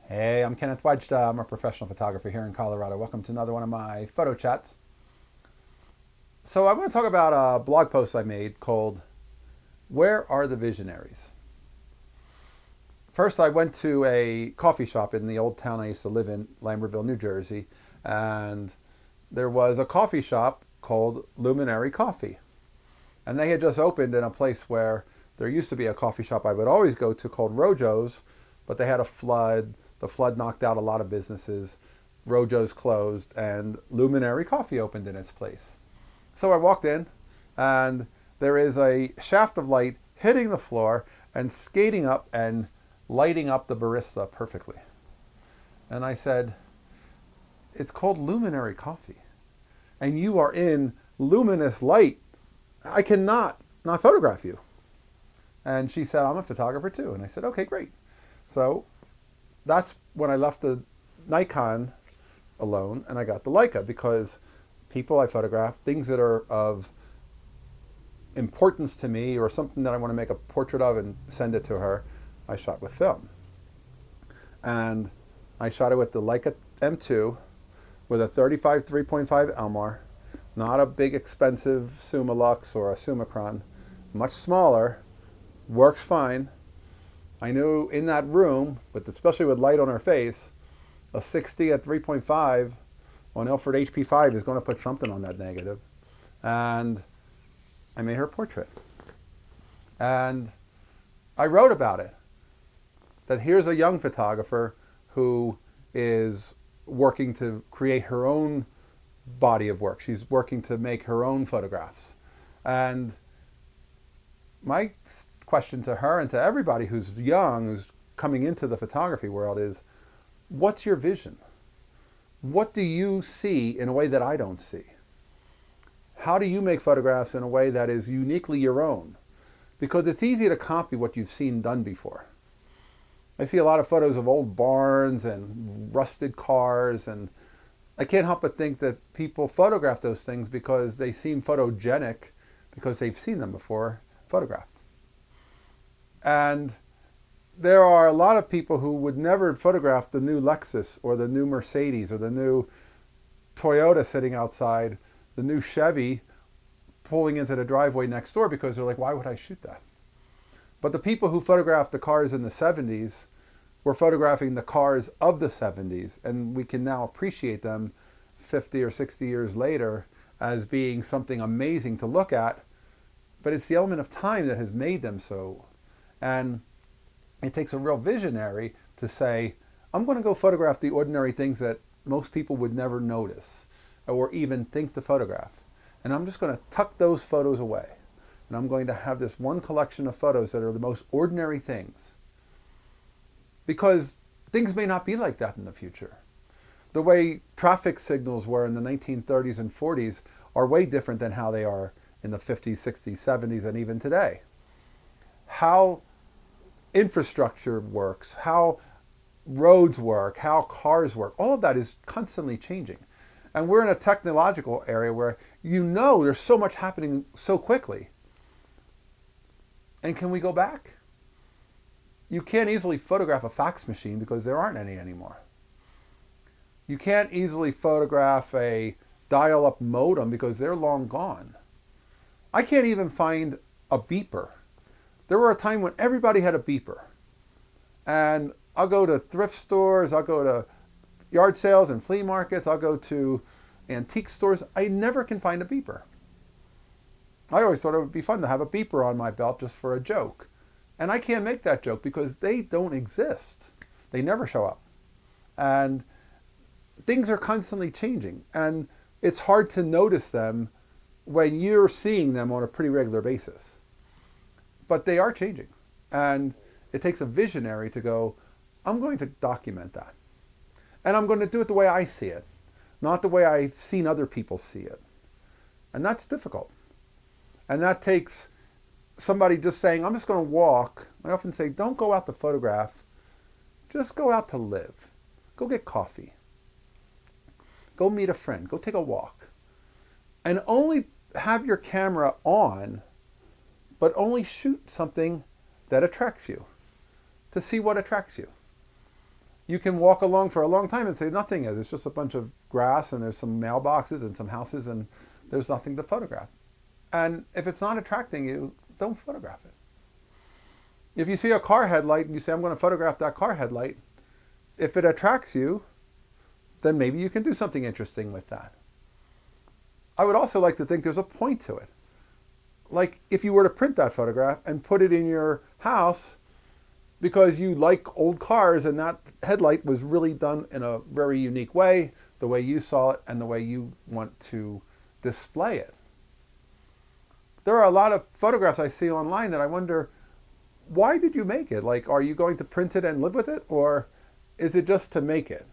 Hey, I'm Kenneth Wajda. I'm a professional photographer here in Colorado. Welcome to another one of my photo chats. So I'm going to talk about a blog post I made called Where Are the Visionaries? First, I went to a coffee shop in the old town I used to live in, Lambertville, New Jersey, and there was a coffee shop called Luminary Coffee. And they had just opened in a place where there used to be a coffee shop I would always go to called Rojo's, but they had a flood. The flood knocked out a lot of businesses. Rojo's closed, and Luminary Coffee opened in its place. So I walked in, and there is a shaft of light hitting the floor and skating up and lighting up the barista perfectly. And I said, it's called Luminary Coffee, and you are in luminous light. I cannot not photograph you. And she said, I'm a photographer too. And I said, okay, great. So that's when I left the Nikon alone and I got the Leica, because people I photograph, things that are of importance to me or something that I want to make a portrait of and send it to her, I shot with film. And I shot it with the Leica M2 with a 35 3.5 Elmar, not a big expensive Summilux or a Summicron, much smaller, works fine. I knew in that room, especially with light on her face, a 60 at 3.5 on Ilford HP5 is going to put something on that negative. And I made her portrait. And I wrote about it, that here's a young photographer who is working to create her own body of work. She's working to make her own photographs. And my question to her and to everybody who's young, who's coming into the photography world is, what's your vision? What do you see in a way that I don't see? How do you make photographs in a way that is uniquely your own? Because it's easy to copy what you've seen done before. I see a lot of photos of old barns and rusted cars, and I can't help but think that people photograph those things because they seem photogenic, because they've seen them before photographed. And there are a lot of people who would never photograph the new Lexus or the new Mercedes or the new Toyota sitting outside, the new Chevy pulling into the driveway next door, because they're like, why would I shoot that? But the people who photographed the cars in the 70s were photographing the cars of the 70s, and we can now appreciate them 50 or 60 years later as being something amazing to look at. But it's the element of time that has made them so. And it takes a real visionary to say, I'm going to go photograph the ordinary things that most people would never notice or even think to photograph. And I'm just going to tuck those photos away. And I'm going to have this one collection of photos that are the most ordinary things. Because things may not be like that in the future. The way traffic signals were in the 1930s and 40s are way different than how they are in the 50s, 60s, 70s, and even today. How infrastructure works, how roads work, how cars work, all of that is constantly changing. And we're in a technological area where there's so much happening so quickly. And can we go back? You can't easily photograph a fax machine because there aren't any anymore. You can't easily photograph a dial-up modem because they're long gone. I can't even find a beeper. There were a time when everybody had a beeper. And I'll go to thrift stores, I'll go to yard sales and flea markets, I'll go to antique stores. I never can find a beeper. I always thought it would be fun to have a beeper on my belt just for a joke. And I can't make that joke because they don't exist. They never show up. And things are constantly changing. And it's hard to notice them when you're seeing them on a pretty regular basis. But they are changing. And it takes a visionary to go, I'm going to document that. And I'm going to do it the way I see it, not the way I've seen other people see it. And that's difficult. And that takes somebody just saying, I'm just going to walk. I often say, don't go out to photograph. Just go out to live. Go get coffee. Go meet a friend. Go take a walk. And only have your camera on, but only shoot something that attracts you, to see what attracts you. you can walk along for a long time and say nothing is. It's just a bunch of grass and there's some mailboxes and some houses and there's nothing to photograph. And if it's not attracting you, don't photograph it. If you see a car headlight and you say, I'm going to photograph that car headlight, if it attracts you, then maybe you can do something interesting with that. I would also like to think there's a point to it. Like if you were to print that photograph and put it in your house because you like old cars and that headlight was really done in a very unique way, the way you saw it and the way you want to display it. There are a lot of photographs I see online that I wonder, why did you make it? Like, are you going to print it and live with it? Or is it just to make it?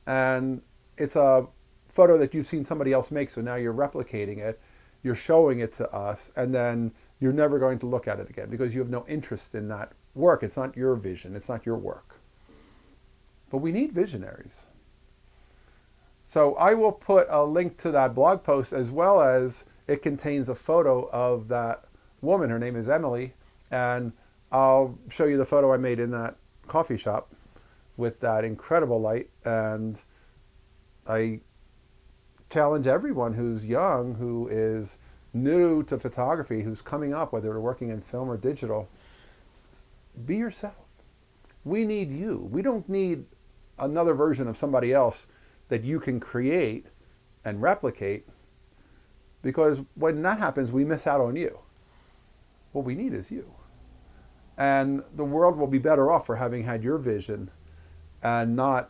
And it's a photo that you've seen somebody else make, so now you're replicating it, you're showing it to us, and then you're never going to look at it again because you have no interest in that work. It's not your vision, it's not your work. But we need visionaries. So I will put a link to that blog post, as well as it contains a photo of that woman. Her name is Emily, and I'll show you the photo I made in that coffee shop with that incredible light. And I challenge everyone who's young, who is new to photography, who's coming up, whether they're working in film or digital, be yourself. We need you. We don't need another version of somebody else that you can create and replicate, because when that happens, we miss out on you. What we need is you. And the world will be better off for having had your vision and not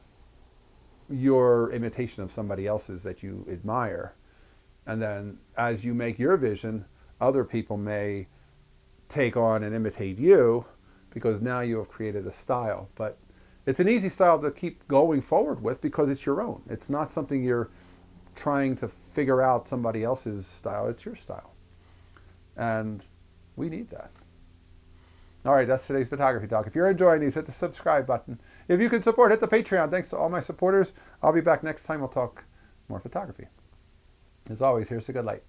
your imitation of somebody else's that you admire. And then as you make your vision, other people may take on and imitate you, because now you have created a style. But it's an easy style to keep going forward with because it's your own. It's not something you're trying to figure out somebody else's style. It's your style. And we need that. All right, that's today's Photography Talk. If you're enjoying these, hit the subscribe button. If you can support, hit the Patreon. Thanks to all my supporters. I'll be back next time. We'll talk more photography. As always, here's the good light.